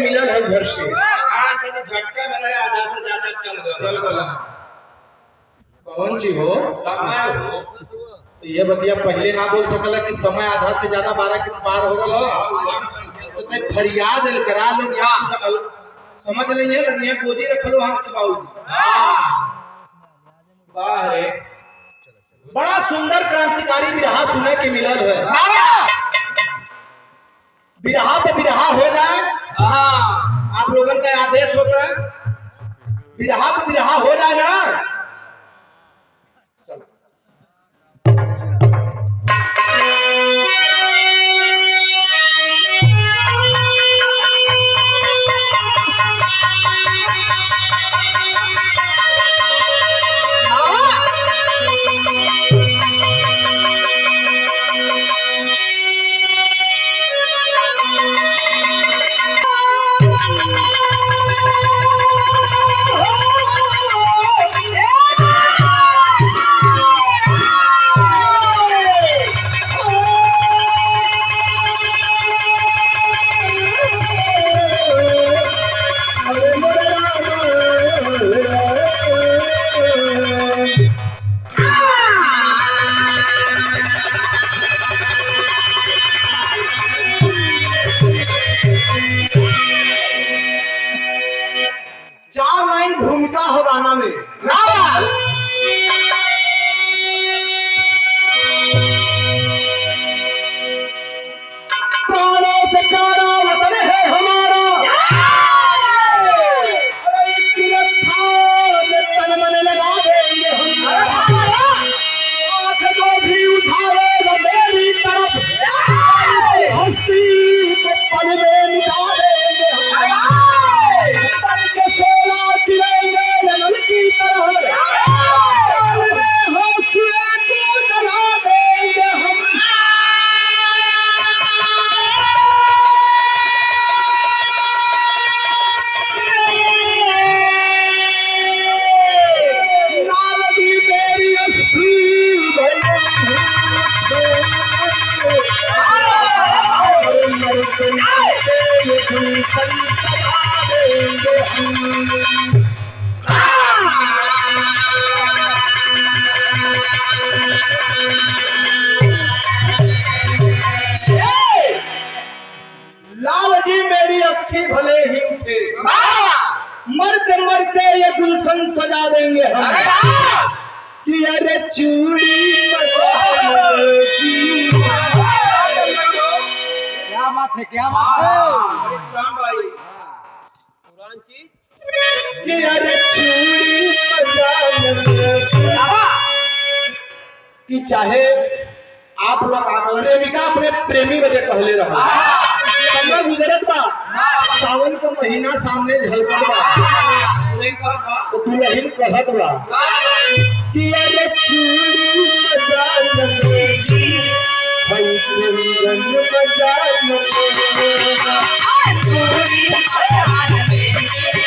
मिलल है घर से झटका मेरा आधा से ज्यादा चल गया। कौन सी हो समय हो ये बतिया पहले ना बोल सकला कि समय आधा से ज्यादा 12 के पार हो गल तो कहीं फरियाद करा लो यहाँ समझ नहीं है दुनिया गोजी रख लो हम के बाबूजी। वाह रे बड़ा सुंदर क्रांतिकारी बिरहा सुने के मिलल है। बिरहा पे बिरहा हो जाए आप लोगों का आदेश होता है बिरहा पे बिरहा हो जाए ना। चलो भूमिका हो गाना में प्राणों से प्यारा वतन है हमारा इसकी रक्षा में तन मन लगा देंगे हम। आंख जो भी उठाएगा मेरी तरफ हस्ती को पल में मिटा देंगे हम। तन के सोला गिरेंगे नल की तरह हौसले को जला देंगे हम। नालदी मेरी अस्थि लाल जी मेरी अस्थि भले ही उठे मरते मरते ये गुलशन सजा देंगे हम। कि अरे चूड़ी क्या बात है क्या बात है पुरान चीज कि अरे चूड़ी कि चाहे आप लोग प्रेमिका अपने प्रेमी बजे कहले रहा समय गुजरत बा सावन का महीना सामने झलकत बा तो दुल्हन कहत बा कि अरे चूड़ी मजा नसेगी भाई रंग मजा नसेगा चूड़ी मजा मजा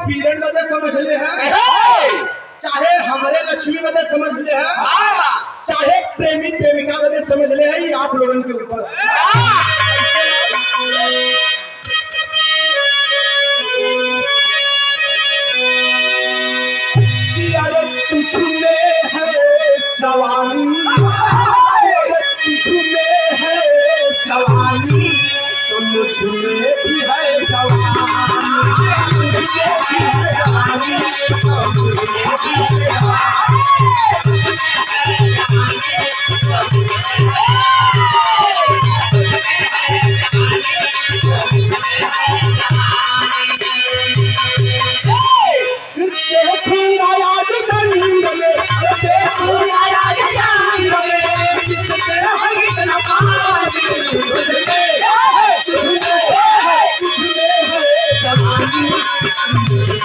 पीरन बदे समझ ले है, चाहे हमारे लक्ष्मी बदे समझ ले है, चाहे प्रेमी प्रेमिका बदे समझ ले है, ये आप लोगों के ऊपर तुझ में है जवानी, तुझ में है जवानी, तो मुझ में भी है जवानी, तुझ में भी है जवानी, तो मुझ में भी है देखूंगा याद जंग में, देखूंगा याद जंग में, जिससे है इतना पानी, तुझ में है जवानी, तुझ में भी है जवानी, तुझ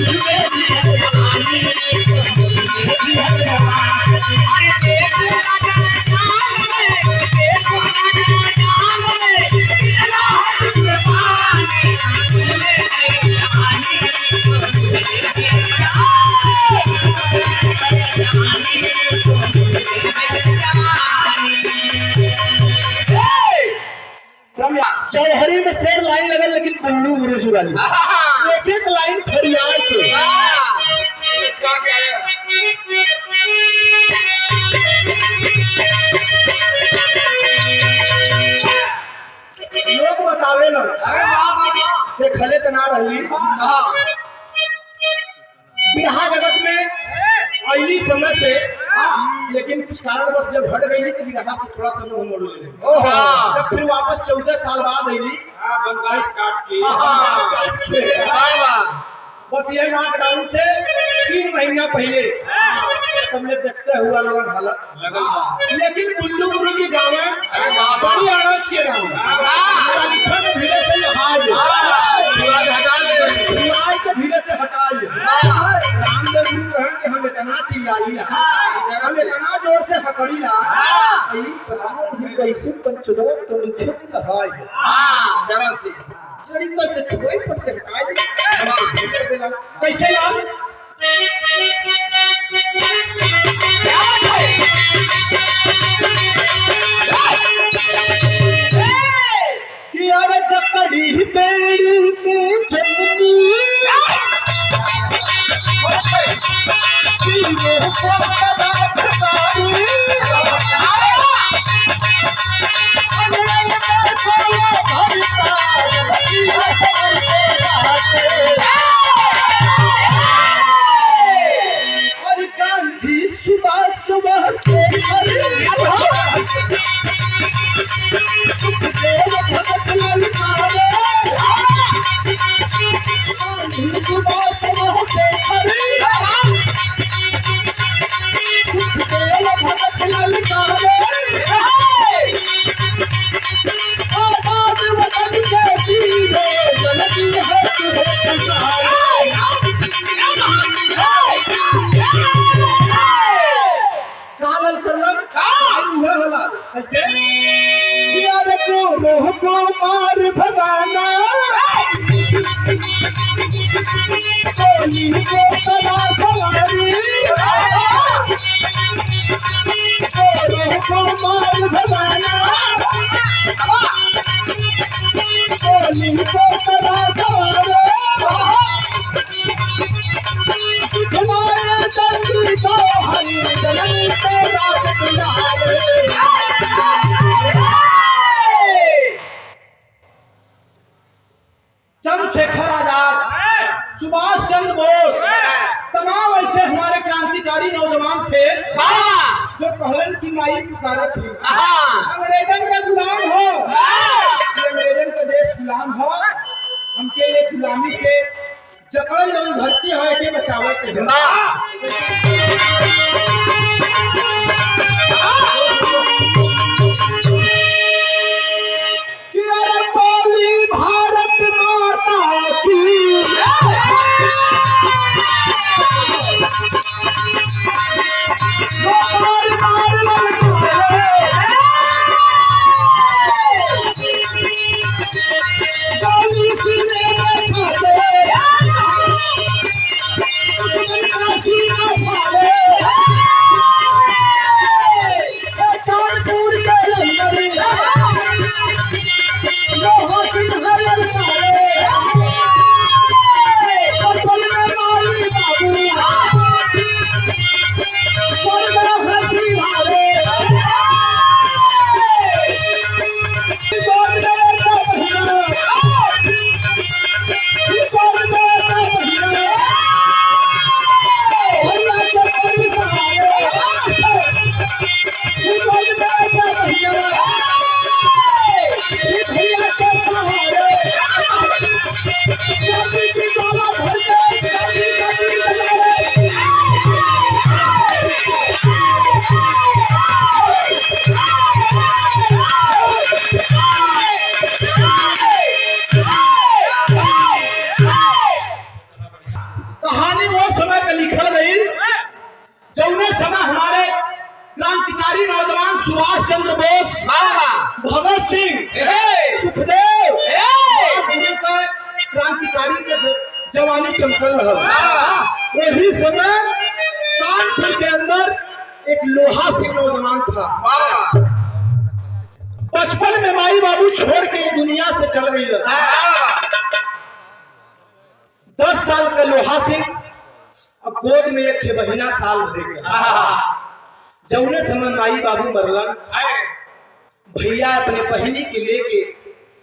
में भी है जवानी, तुझ में भी है जवानी। अरे देखूंगा जान में, देखूंगा जान में, इतना है इसमें पानी, तुझ में है जवानी, चौहरी में शेर लाइन लगल, लेकिन पन्नू गुरुजी वाली एक एक लाइन फरियाद के लोग बतावे ना देखले तो ना रही बिरहा जगत में अली समय से, लेकिन कुछ कारणवश जब हट गई तो बिरहा से थोड़ा सा मुंह मोड़ ले, जब फिर वापस 14 साल बाद अली बंदाइश काट के बस ये लॉकडाउन से 3 महीना पहले तुमने देखते हुआ लोग हालत, लेकिन बुल्लू गुरु की गाँव बड़ी अनाज के गाँव धीरे से धीरे से हटा ले, रामदेव गुरु कहें कि हम इतना चिल्लाई ला, हम इतना जोर से हकड़ी ला, कैसे पंचदो तो लिखे भी लहाई तरीका से छुपाई पर से हटाई दे, कैसे लाल कि अरे जकड़ी बेड़ी में जन्मी ये को सदा खसारी और गांधी सुबह सुबह से को मार भगाना कोई को सदा सवारी को मार भगाना कोई को सदा सवारी हमारे दंड को हरी जलन तेरा चंद्रशेखर आजाद, सुभाष चंद्र बोस, तमाम ऐसे हमारे क्रांतिकारी नौजवान थे जो कहलन की माई पुकारा थी अंग्रेजन का गुलाम हो, अंग्रेजन का देश गुलाम हो, हमके ये गुलामी से जकड़ल जौन धरती है के बचावे के भारत माता की भगत सिंह, सुखदेव, राजगुरु का क्रांतिकारी के जवानी चमकल रहा। वही समय कानपुर के अंदर एक लोहा सिंह नौजवान था। बचपन में माई बाबू छोड़ के दुनिया से चल गई। 10 साल का लोहा सिंह अब गोद में एक 6 महीना साल भरे गया। जौने समय माई बाबू मरलन, भैया अपने बहिनी के लेके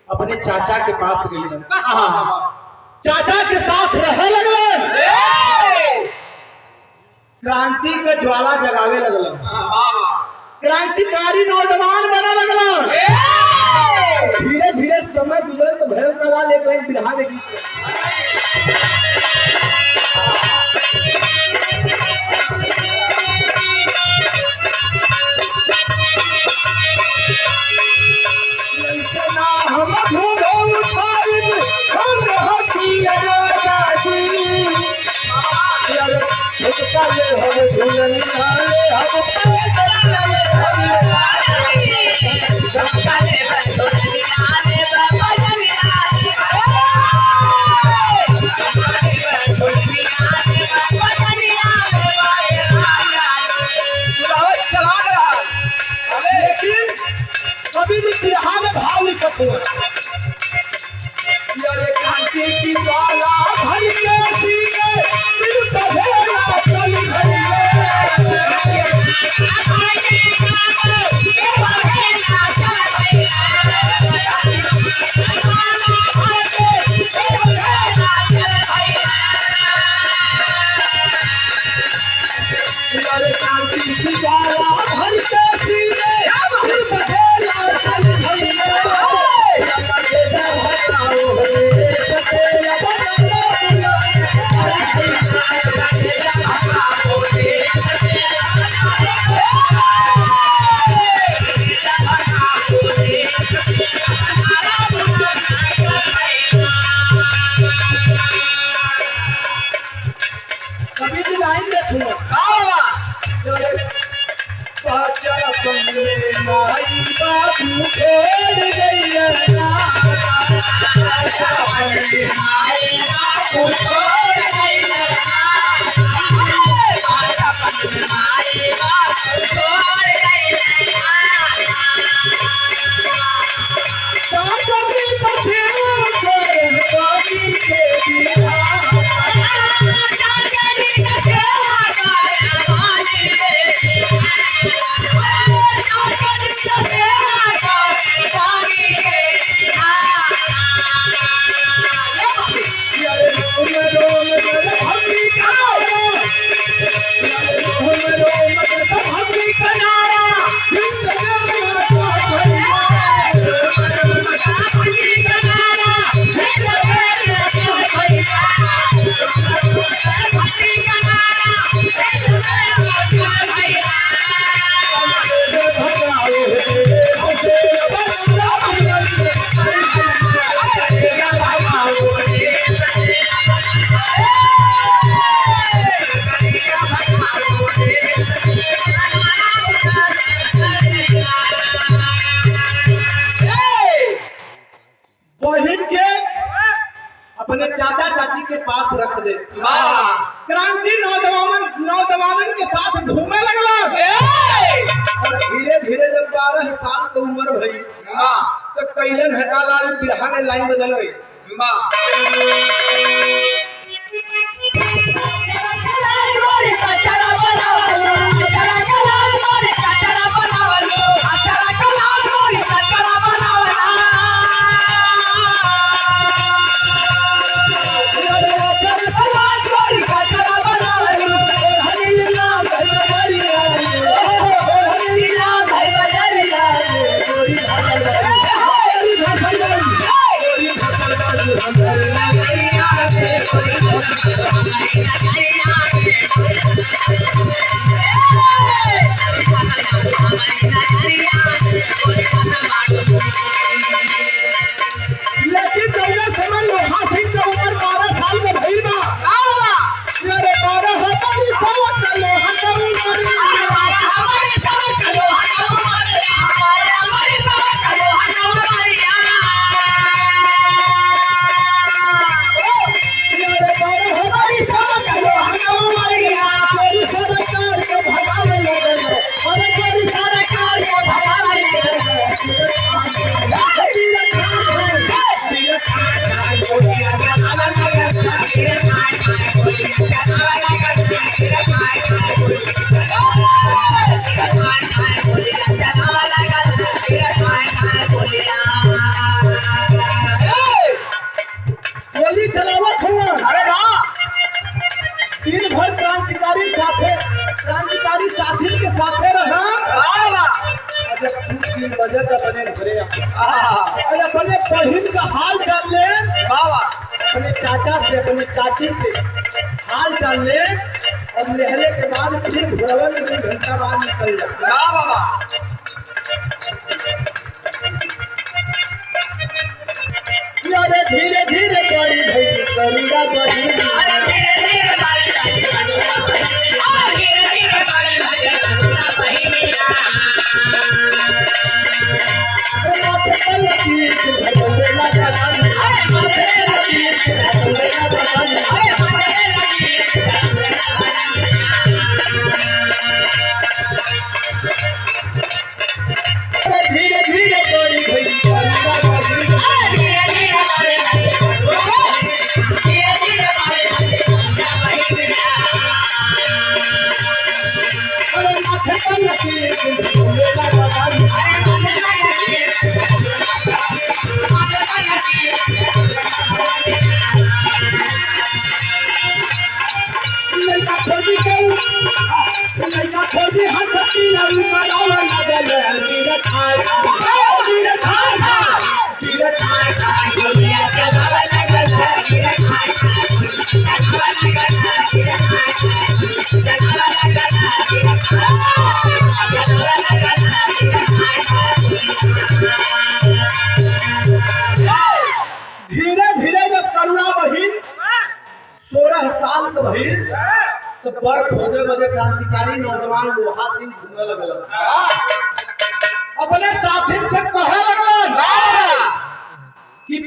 अपने चाचा के पास गई। चाचा के साथ रहे लगलन, क्रांति का ज्वाला जगावे लगलन, क्रांतिकारी नौजवान बना लगलन। धीरे धीरे समय गुजरे तो भैरव कला लेकर बिरहा में गीत भाव लिखत हुआ क्रांति की ज्वाला भर के सीने दिल बधेला चल क्रांति की ज्वाला भर के सीने दिल बधेला चल कभी भी लाइन देखो पाचा संगे माई बाबू छोड़ गई अपने चाचा चाची के पास रख दे। क्रांति नौजवान के साथ घूमे लगला। और धीरे धीरे जब 12 साल की उम्र भई तो कैलन हकालाल बिरहा में लाइन बदल गई। 3 बजे तक अपने घरे अरे अपने बहन का हाल जान ले बाबा अपने चाचा से अपने चाची से हाल जान ले और नहले के बाद फिर घरवा में 2 घंटा बाद निकल जा। बाबा अरे धीरे धीरे गाड़ी भई करूँगा बहन माथे पर लकीर भगवे ना जानी माथे पर लकीर भगवे ना जानी धीरे धीरे गाड़ी भई करूँगा बहन अरे माथे पर लकीर भगवे ना जानी लड़का खोजी हाथ तीना ऊपर आवा लगल तीर खाए तीर धीरे धीरे जब करुणा बहिन 16 साल के भइल तो पर खोजे बजे क्रांतिकारी नौजवान लोहा सिंह घूमे लगल अपने साथी से कहे लगलन कि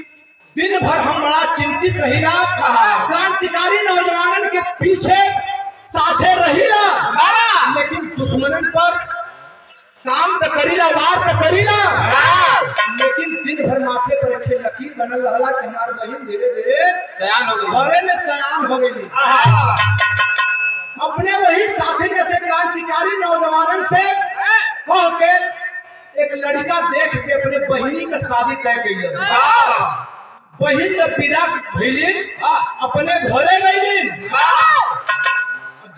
दिन भर हम बड़ा चिंतित रहिला क्रांतिकारी नौजवानन के पीछे साथे रहिला लेकिन दुश्मनन पर काम तो करीला वार तो करीला लेकिन दिन भर माथे पर एक लकीर बनल रहला कि हमार बहन धीरे धीरे सयान हो गई घरे में सयान हो गई। अपने वही साथी में से क्रांतिकारी नौजवानन से कह के एक लड़का देख के अपने बहिनी का शादी तय कइल। बहिन जब विदा भइलिन अपने घरे गइलिन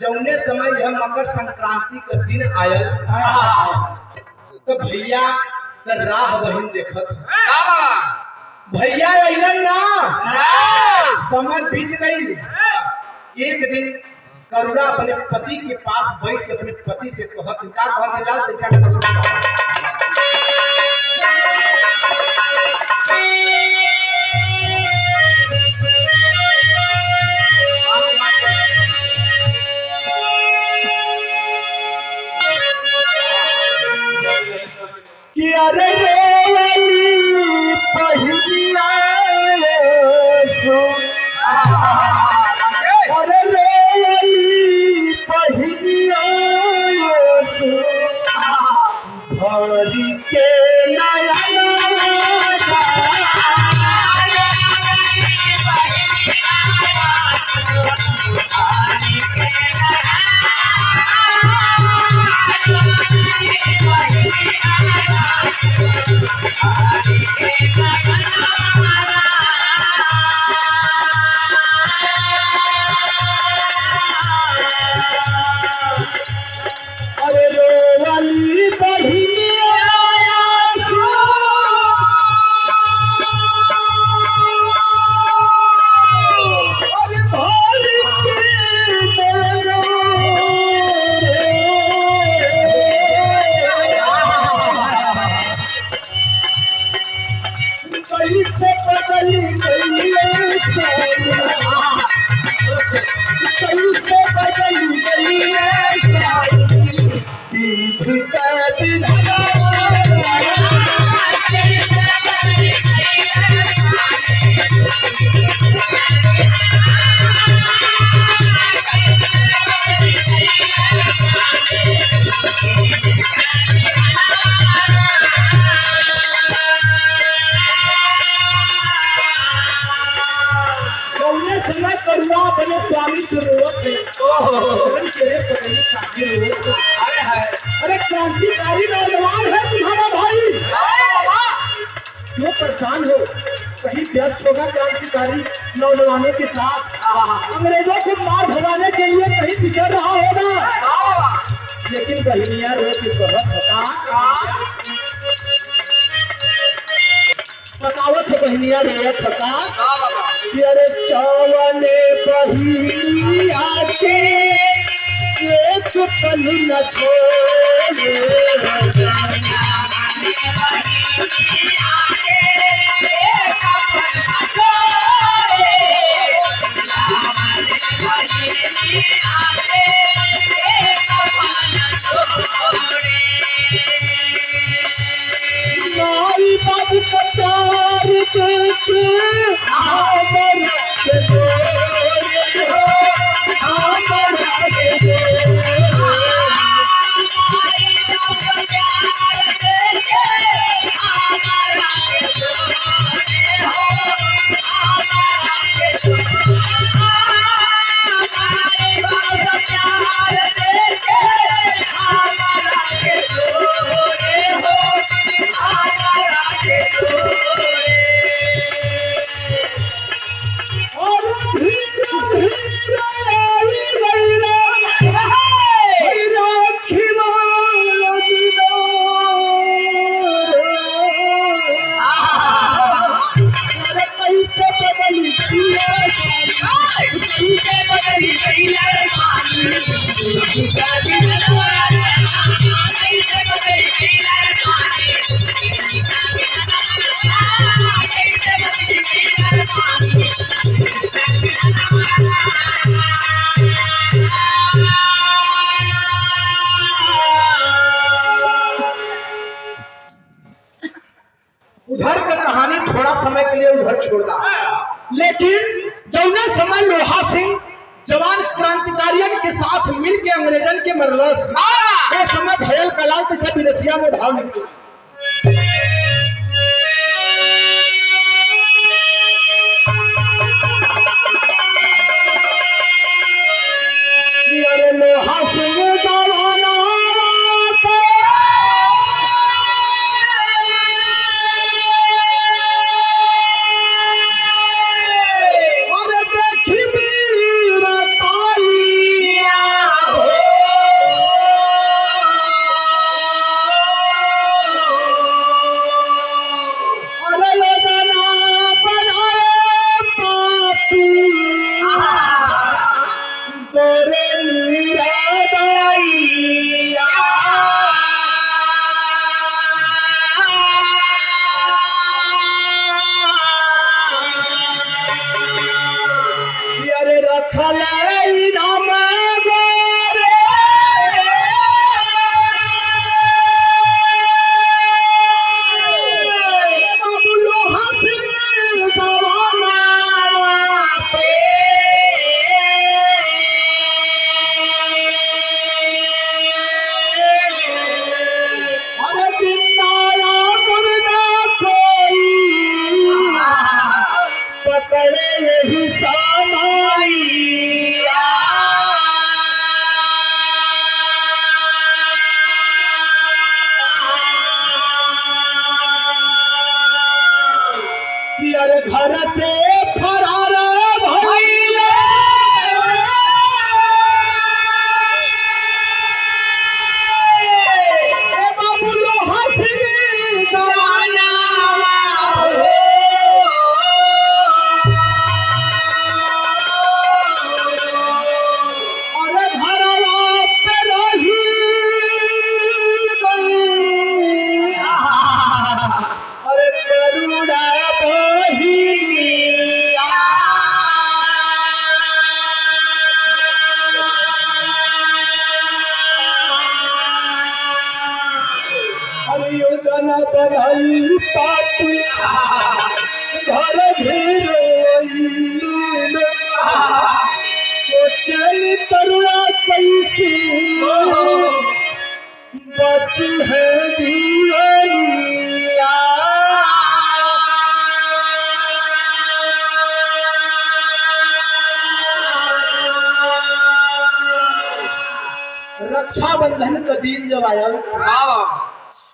जौने समय यह मकर संक्रांति का दिन आयल तो भैया का राह बहिन देखत भैया अइलन ना समय बीत गई। एक दिन करुणा अपने पति के पास बैठ के अपने पति से कहत का कहत लाल दिशा के कि अरे रेवली पहिलिया सो अरे रेवली पहिलिया सो भरी के नयना अरे रोवली बढ़िया अरे भरी कैसे बदली गई कैसे बदली समय करुणा अपने स्वामी से रोवत है अरे क्रांतिकारी नौजवान है तुम्हारा भाई क्यों परेशान हो कहीं व्यस्त होगा क्रांतिकारी नौजवानों के साथ अंग्रेजों को मार भगाने के लिए कहीं पिछड़ रहा होगा लेकिन बहनिया रो के बहुत होता बतावत हो बहनिया रोवत बता हाँ बाबा कि अरे चावने बहिनिया के एक पल न छोड़े माई बाबू का प्यार देके हमर के जोड़े हो हमर के जोड़े और धीरे धीरे आई गईला राखी वाला दिना अरे कैसे बदली कैसे बदली उधर का कहानी थोड़ा समय के लिए उधर छोड़ दा लेकिन जौने समय लोहा सिंह जवान क्रांतिकारियों के साथ मिल के अंग्रेजन के मरलस वो समय भयल कलाल से विदेशिया में भाव निकले अरे लोहा सिंह जवाना अरे देखी वीर तालिया अरे लगना बनाए पापी तेरे मीरा दाइया अरे रखल नाम गोरे बाबू लोहा सिंह जवाना पे अरे जिंदाया मुर्दा कोई पकड़े यही सामाइया अरे घर से फरार भइले ए बाबू लोहा सिंह जवाना अरे घरवा पे रही गई अरे करुणा बहिया अरे योजना बनाई पापी घर घेर सोचल करुणा कैसे बच है जीवनिया रक्षाबंधन का दिन जब आयल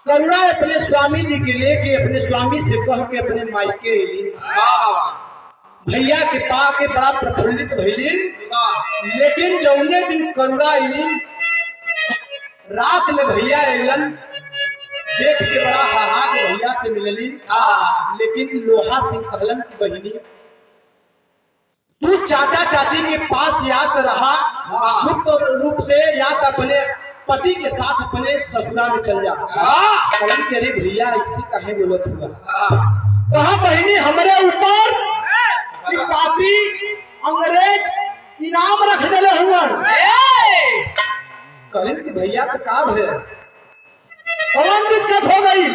करुणा अपने स्वामी जी के लेके अपने स्वामी से कह के अपने मायके अइली भैया के पा के बड़ा प्रफुल्लित भइली लेकिन जौने दिन करुणा अइली रात में भैया अइलन देख के बड़ा हाहाक भैया से मिलली। लेकिन लोहा सिंह कहलन की बहिनी तू चाचा चाची के पास याद रहा, गुप्त रूप से याद अपने पति के साथ अपने ससुरा में चल जा। कहलन के अरे भैया इससे कहे बोलत हुआ, कहा बहिनी हमारे ऊपर पापी अंग्रेज इनाम रख दिले हुआ। कहलन कि भैया तो का है, कौन दिक्कत हो गई?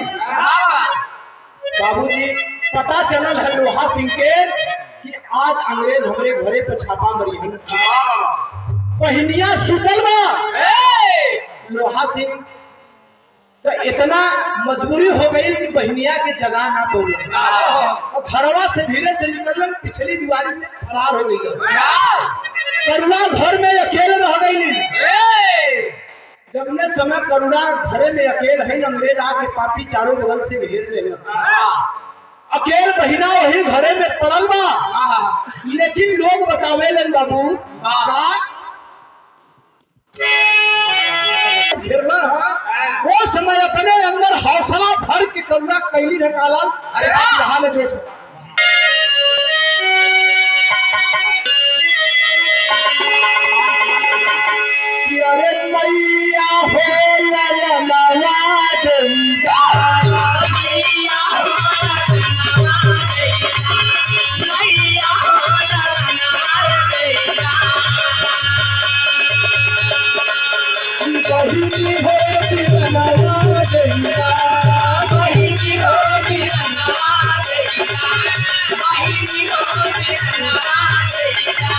बाबूजी पता चलल है लोहा सिंह के कि आज अंग्रेज हमारे घरे पर छापा मरी है। बहिनिया सुतल बा। लोहा सिंह तो इतना मजबूरी हो गई कि बहिनिया के जगह ना पड़ी और घरवा से धीरे से निकल पिछली दीवारी से फरार हो गई। करुणा घर में अकेले रह गई। जब ने समय करुणा घरे में अकेले है, अंग्रेज आके पापी चारों बगल से घेर ले। अकेले बहिना वही घरे में पड़ल बा। लेकिन लोग बतावे लन बाबू का घेरना है। वो समय अपने अंदर हौसला भर के करुणा कैली निकाला। यहाँ में जोश अरे मैया हो ललवा देगा बहिनी हो बिरनवा देगा, बहिनी हो बिरनवा देगा, बहिनी हो बिरनवा देगा।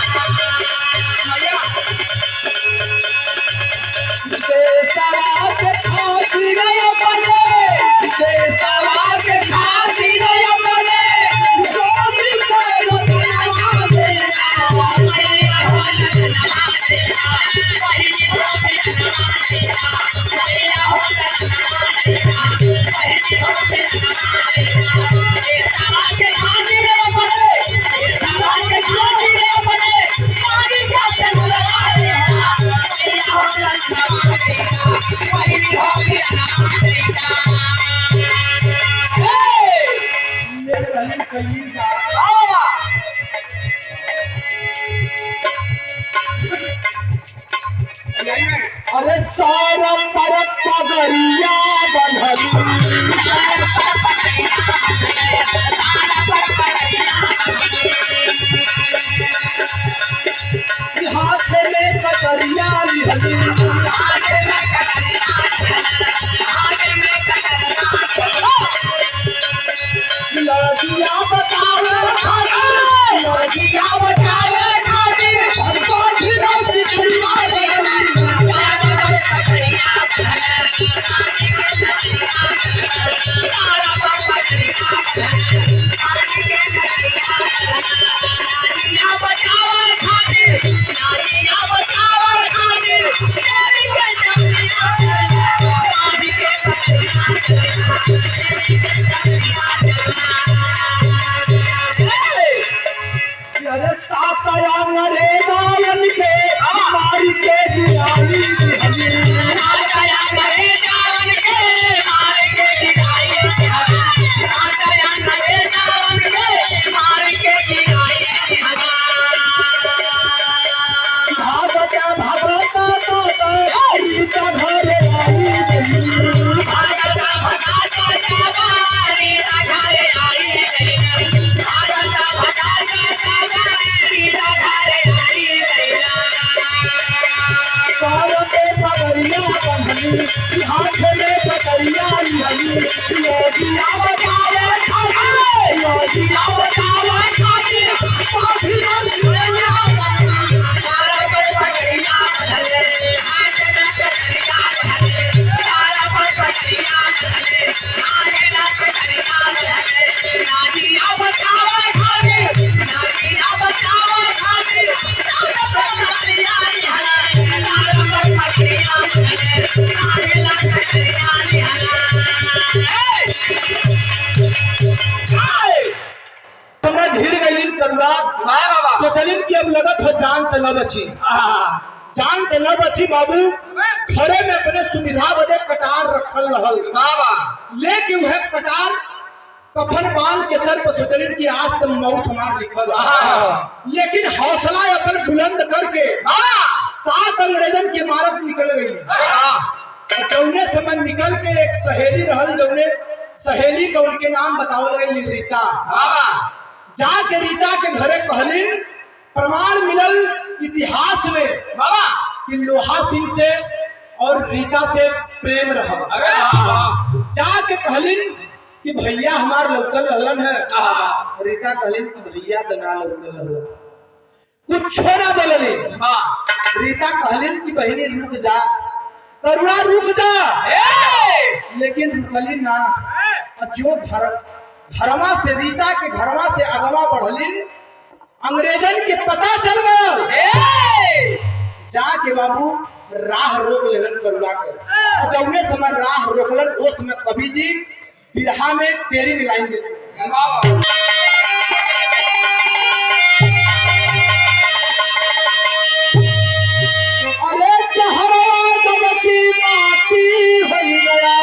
देशवा के खातिर अपने, देशवा के खातिर अपने गोरी करो बिरनवा देगा, मैया हो ललवा देगा, बहिनी हो बिरनवा देगा, मैया हो ललवा देगा, बहिनी हो बिरनवा देगा। देशवा के खातिर अपने, देशवा के खातिर अपने मारी जाते ललवा देगा, मैया हो ललवा देगा, बहिनी हो बिरनवा देगा। अरे सारा पर पगड़िया बंधली, हाथ में कटरिया लिहली, लड़किया बतावे खातिर, लड़किया बतावे खातिर हमको ढीला सिखिया अरे सात अंग्रेजन के मार के दिवाली हाथ में पकड़िया लिहली, योगिया बतावे खातिर, योगिया बतावे खातिर पापी अंग्रेजिया सारा पर पकड़िया धले, हाथ में पकड़िया धले, सारा पर पकड़िया धले, आगे ला पकड़िया धले, नादिया बतावे खातिर, नादिया बतावे खातिर सारा पर पकड़िया धले, सारा पर पकड़िया धले, आगे ला पकड़िया धले। समझ हिर गई करुणा, सोचलिन कि अब लगत हो जान तलब बची। जान के न बची बाबू, घरे में अपने सुविधा बदे कटार रखल रहल, लेकिन वह कटार कफन बांध के सर पर सोचलिन कि आज तो मौत हमार लिखल है। लेकिन हौसला अपन बुलंद करके 7 अंग्रेजन की मारत निकल गई। जौने समय निकल के एक सहेली रहल, जौने सहेली का उनके नाम बतावल गई रीता। जाके रीता के घरे कहलिन, प्रमाण मिलल इतिहास में कि लोहा सिंह से और रीता से प्रेम रहा। जाके कहलिन कि भैया हमार लौकल रहलन है। रीता कहलिन कि भैया तो ना लौकल रहलन, कुछ छोड़ा बोलली। रीता कहलिन कि बहनी रुक जा, करुणा रुक जा, लेकिन रुकली ना। जो घरवा से रीता के घरवा से अगवा बढ़लिन, अंग्रेजन के पता चल गया। जाके बाबू राह रोक लेलन करुणा के। जौने समय राह रोकलन, उस समय कवि जी बिरहा में तेरी लाइन देते। अरे चहरवा दबकी माटी हो गया,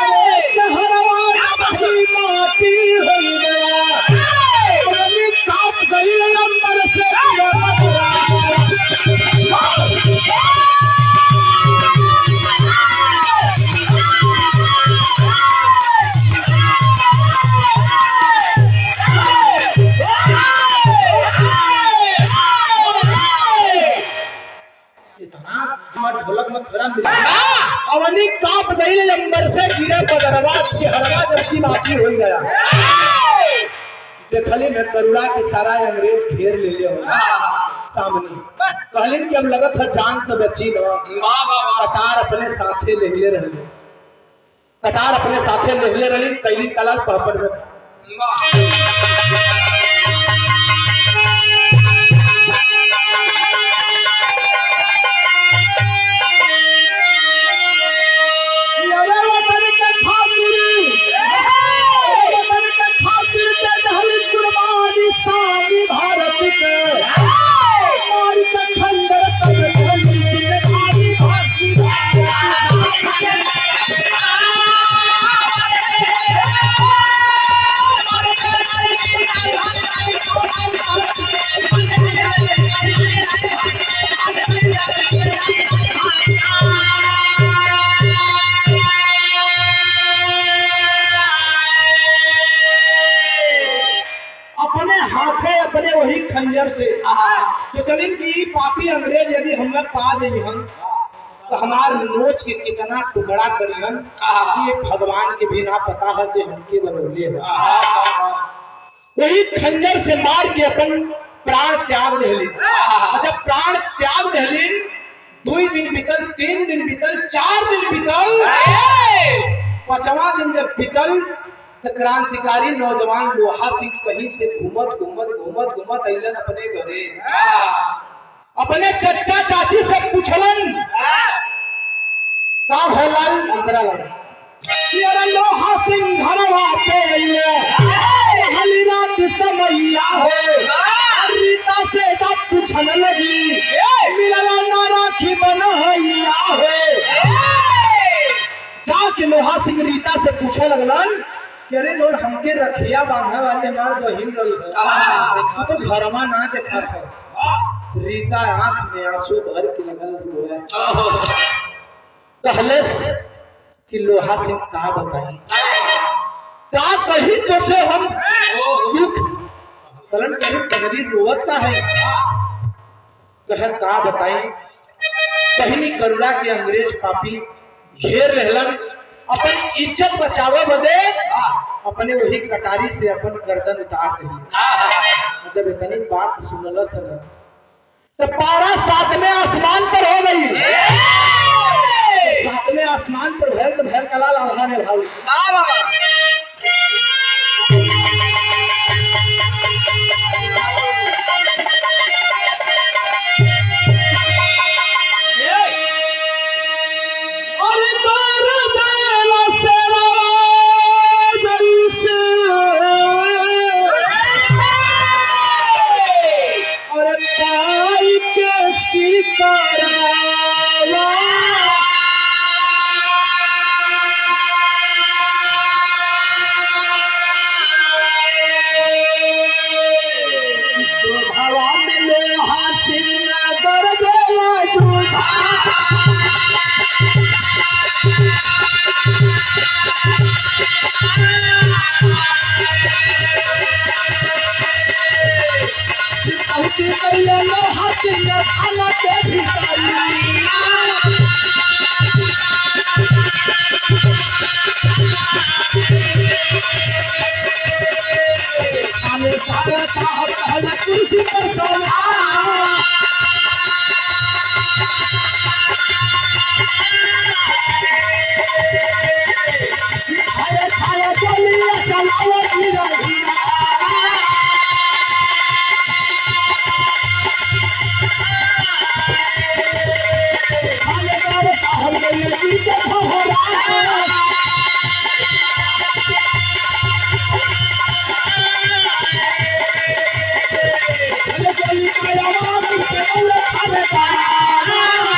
अरे चहरवा दबकी माटी हो गया, अरे काप गई अंबर से अवनी काप गई अंबर से गिरे बदरवा, चहरवा जबकि माटी हो गया। देखली में करुणा के सारा अंग्रेज घेर ले लिया सामने। कहलिन कि अब लगत है जान तो बची न। कटार अपने साथे लेहले रहले, कटार अपने साथे लेहले रहली। कैली कलाल पहपड़ में भारत के मार के खंडर अपने हाथे अपने वही खंजर से सोचलिन कि पापी अंग्रेज यदि हमें पा जाइहन तो हमार नोच के कितना टुकड़ा करिहन, ये भगवान के भी ना पता है जे हमके बनौले है। वही खंजर से मार के अपन प्राण त्याग देली। जब प्राण त्याग देली, 2 दिन बीतल, 3 दिन बीतल, 4 दिन बीतल, 5वां दिन जब बीतल तो क्रांतिकारी नौजवान लोहा सिंह कहीं से घूमत अइलन अपने घरे। अपने चचा चाची से पूछलन का भलाल अंतरा लगा कि अरे लोहा सिंह घरवा पे अइले, हली रात समैया हो। रीता से जब पूछन लगी, मिलला ना राखी बनहैया हो। जाके लोहा सिंह रीता से पूछे लगलन कि अरे जो हमके रखिया बांधा वाले हमार बहिन रही तो घरमा ना देखा था। रीता आंख में आंसू भर के लगल रोए। कहलस कि लोहा सिंह का बताई, का कही तो से हम दुख कलन कहीं तगड़ी रोवत का है। कह का बताई, कहीं करुणा के अंग्रेज पापी घेर रहलन। अपन इज्जत बचावे बदे अपने वही कटारी से अपन गर्दन उतार दी। जब इतनी बात सुनल सन तो पारा 7वें आसमान पर हो गई। 7वें आसमान पर भैर तो भैर कलाल आल्हा ने भावी। पहुंचे कइले लोहा के खाना के भिखारी आने सारा साहब कहला कुर्सी पर सोना खाया खाया चलिया चलावा धीरा धीरा थानेदार साहब गइले पीछे भोरा चले चली काया बाबू के बोले थानेदार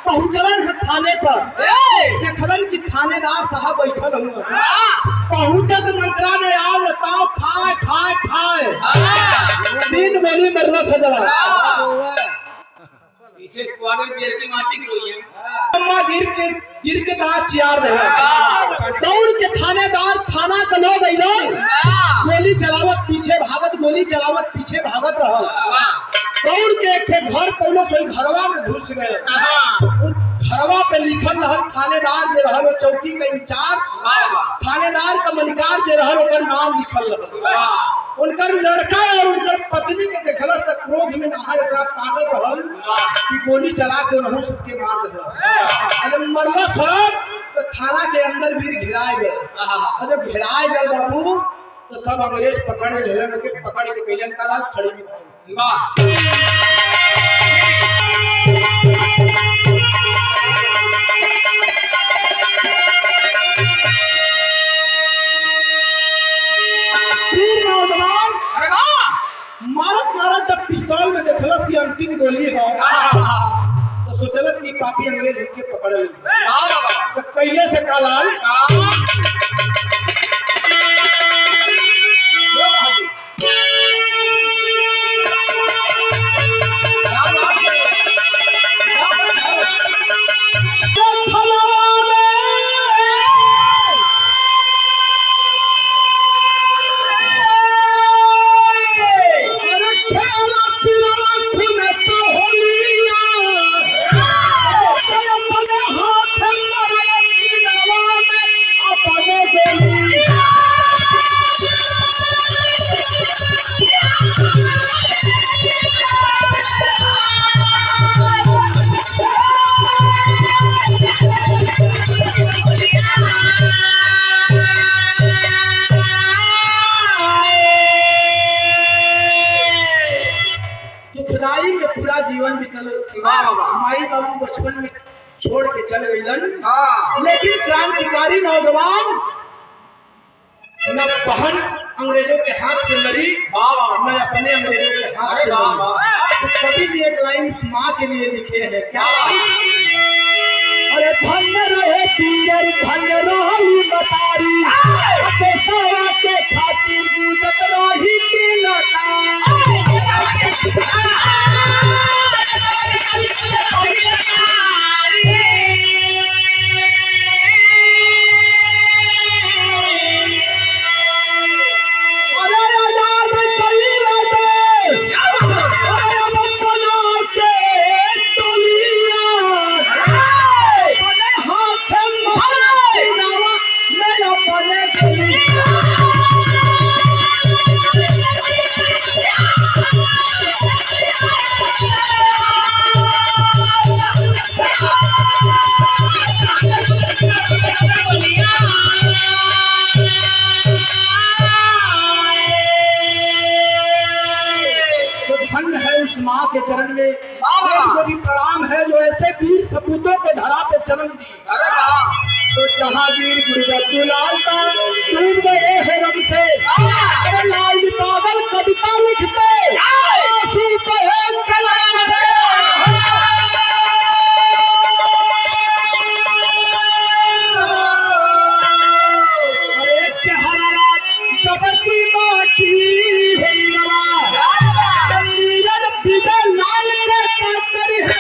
पहुंचलन है थाने पर देखलन कि थानेदार साहब बैठल हुए पहुंचत मंत्रा ने आओ बताओ फाय फाय फाय तीन गोली मरना था जवान पीछे स्क्वाड में बियर की माचिंग रोई है अम्मा गिर के दांत चियार दे दौड़ के थानेदार थाना का लोग अइलन गोली चलावत पीछे भागत गोली चलावत पीछे भागत रहल दौड़ के एक घर पुलिस वही घरवा में घुस गए घरवा पे लिखल रहल थानेदार जे रहल वो चौकी का इंचार्ज थानेदार का मलिकार जे रहल ओकर नाम लिखल रहल उनकर लड़का और उनकर पत्नी के देखलस त क्रोध में नहा इतना पागल रहल कि गोली चला के उन्होंने सबके मार देलस जब मरलस तो थाना के अंदर भी घिराए गए जब घिराए गए बाबू तो सब अंग्रेज पकड़ लेलन के पकड़ के कैलन काल खड़ी में मारत मारत जब पिस्तौल में देखलस की अंतिम गोली है तो सोचलस कि पापी अंग्रेज उनके पकड़ ले तो कैले से कालाल जीवन बीतल माई बाबू बचपन में छोड़ के चल गईलन लेकिन क्रांतिकारी नौजवान न बहन अंग्रेजों के हाथ से मरी न अपने अंग्रेजों के हाथ से मरी तो कवि जी एक लाइन माँ के लिए लिखे हैं क्या अरे धन्य रहे पीर धन्य रही मतारी पेशवा के खातिर गुजत रही तिलका तो धन्य है उस माँ के चरण में को भी प्रणाम है जो ऐसे वीर सपूतों के धरा पे जन्म दी। तो जहांगीर गुरुदत्त लाल का डूब गए हैं रब से, अरे लाल जी पागल कविता लिखते आंसू बहे कलम से। अरे चेहरा जब की माटी हुंगवा तमीरन बिदे लाल के काकर है